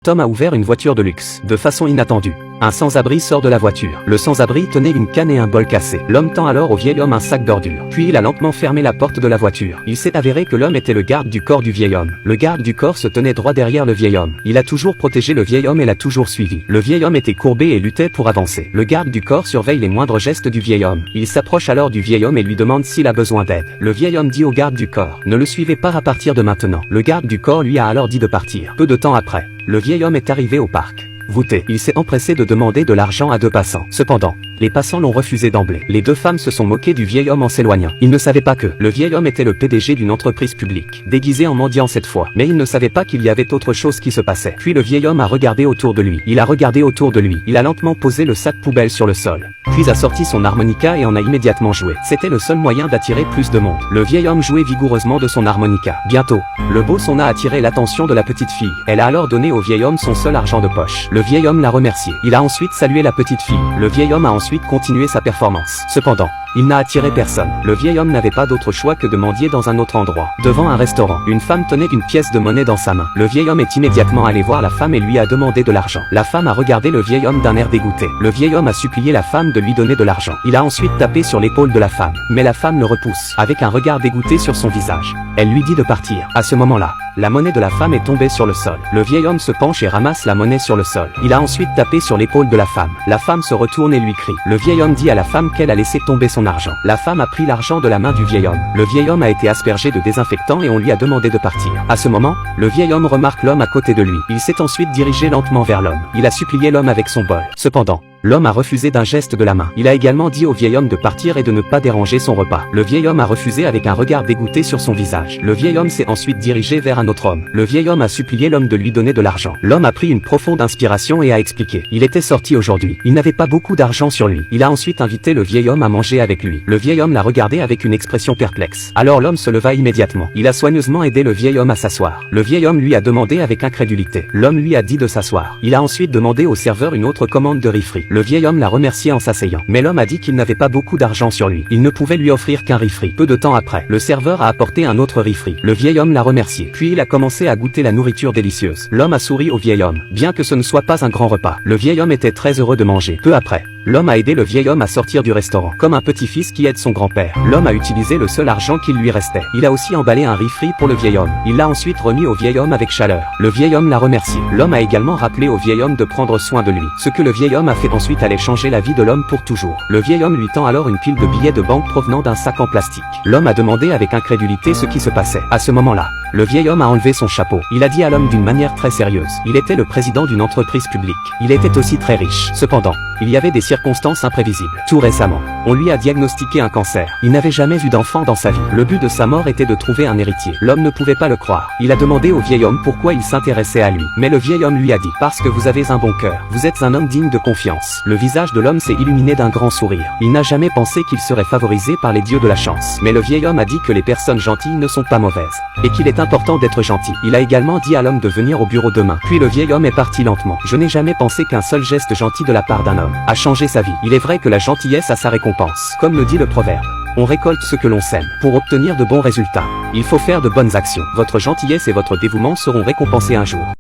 Tom a ouvert une voiture de luxe. De façon inattendue, un sans-abri sort de la voiture. Le sans-abri tenait une canne et un bol cassé. L'homme tend alors au vieil homme un sac d'ordures. Puis il a lentement fermé la porte de la voiture. Il s'est avéré que l'homme était le garde du corps du vieil homme. Le garde du corps se tenait droit derrière le vieil homme. Il a toujours protégé le vieil homme et l'a toujours suivi. Le vieil homme était courbé et luttait pour avancer. Le garde du corps surveille les moindres gestes du vieil homme. Il s'approche alors du vieil homme et lui demande s'il a besoin d'aide. Le vieil homme dit au garde du corps: ne le suivez pas à partir de maintenant. Le garde du corps lui a alors dit de partir. Peu de temps après, le vieil homme est arrivé au parc. Voûté, il s'est empressé de demander de l'argent à deux passants. Cependant, les passants l'ont refusé d'emblée. Les deux femmes se sont moquées du vieil homme en s'éloignant. Ils ne savaient pas que le vieil homme était le PDG d'une entreprise publique, déguisé en mendiant cette fois. Mais ils ne savaient pas qu'il y avait autre chose qui se passait. Puis le vieil homme a regardé autour de lui. Il a regardé autour de lui. Il a lentement posé le sac poubelle sur le sol. Puis a sorti son harmonica et en a immédiatement joué. C'était le seul moyen d'attirer plus de monde. Le vieil homme jouait vigoureusement de son harmonica. Bientôt, le beau son a attiré l'attention de la petite fille. Elle a alors donné au vieil homme son seul argent de poche. Le vieil homme l'a remercié. Il a ensuite salué la petite fille. Le vieil homme a ensuite continué sa performance. Cependant, il n'a attiré personne. Le vieil homme n'avait pas d'autre choix que de mendier dans un autre endroit. Devant un restaurant, une femme tenait une pièce de monnaie dans sa main. Le vieil homme est immédiatement allé voir la femme et lui a demandé de l'argent. La femme a regardé le vieil homme d'un air dégoûté. Le vieil homme a supplié la femme de lui donner de l'argent. Il a ensuite tapé sur l'épaule de la femme. Mais la femme le repousse, avec un regard dégoûté sur son visage. Elle lui dit de partir. À ce moment-là, la monnaie de la femme est tombée sur le sol. Le vieil homme se penche et ramasse la monnaie sur le sol. Il a ensuite tapé sur l'épaule de la femme. La femme se retourne et lui crie. Le vieil homme dit à la femme qu'elle a laissé tomber son argent. La femme a pris l'argent de la main du vieil homme. Le vieil homme a été aspergé de désinfectant et on lui a demandé de partir. À ce moment, le vieil homme remarque l'homme à côté de lui. Il s'est ensuite dirigé lentement vers l'homme. Il a supplié l'homme avec son bol. Cependant, l'homme a refusé d'un geste de la main. Il a également dit au vieil homme de partir et de ne pas déranger son repas. Le vieil homme a refusé avec un regard dégoûté sur son visage. Le vieil homme s'est ensuite dirigé vers un autre homme. Le vieil homme a supplié l'homme de lui donner de l'argent. L'homme a pris une profonde inspiration et a expliqué. Il était sorti aujourd'hui. Il n'avait pas beaucoup d'argent sur lui. Il a ensuite invité le vieil homme à manger avec lui. Le vieil homme l'a regardé avec une expression perplexe. Alors l'homme se leva immédiatement. Il a soigneusement aidé le vieil homme à s'asseoir. Le vieil homme lui a demandé avec incrédulité. L'homme lui a dit de s'asseoir. Il a ensuite demandé au serveur une autre commande de riz frit. Le vieil homme l'a remercié en s'asseyant. Mais l'homme a dit qu'il n'avait pas beaucoup d'argent sur lui. Il ne pouvait lui offrir qu'un riz frit. Peu de temps après, le serveur a apporté un autre riz frit. Le vieil homme l'a remercié. Puis il a commencé à goûter la nourriture délicieuse. L'homme a souri au vieil homme. Bien que ce ne soit pas un grand repas, le vieil homme était très heureux de manger. Peu après, l'homme a aidé le vieil homme à sortir du restaurant. Comme un petit-fils qui aide son grand-père, l'homme a utilisé le seul argent qu'il lui restait. Il a aussi emballé un riz frit pour le vieil homme. Il l'a ensuite remis au vieil homme avec chaleur. Le vieil homme l'a remercié. L'homme a également rappelé au vieil homme de prendre soin de lui. Ce que le vieil homme a fait ensuite allait changer la vie de l'homme pour toujours. Le vieil homme lui tend alors une pile de billets de banque provenant d'un sac en plastique. L'homme a demandé avec incrédulité ce qui se passait. À ce moment-là, le vieil homme a enlevé son chapeau. Il a dit à l'homme d'une manière très sérieuse. Il était le président d'une entreprise publique. Il était aussi très riche. Cependant, il y avait des circonstances imprévisibles. Tout récemment, on lui a diagnostiqué un cancer. Il n'avait jamais vu d'enfant dans sa vie. Le but de sa mort était de trouver un héritier. L'homme ne pouvait pas le croire. Il a demandé au vieil homme pourquoi il s'intéressait à lui. Mais le vieil homme lui a dit: parce que vous avez un bon cœur. Vous êtes un homme digne de confiance. Le visage de l'homme s'est illuminé d'un grand sourire. Il n'a jamais pensé qu'il serait favorisé par les dieux de la chance. Mais le vieil homme a dit que les personnes gentilles ne sont pas mauvaises. Et qu'il est important d'être gentil. Il a également dit à l'homme de venir au bureau demain. Puis le vieil homme est parti lentement. Je n'ai jamais pensé qu'un seul geste gentil de la part d'un homme a changé sa vie. Il est vrai que la gentillesse a sa récompense. Comme le dit le proverbe, on récolte ce que l'on sème. Pour obtenir de bons résultats, il faut faire de bonnes actions. Votre gentillesse et votre dévouement seront récompensés un jour.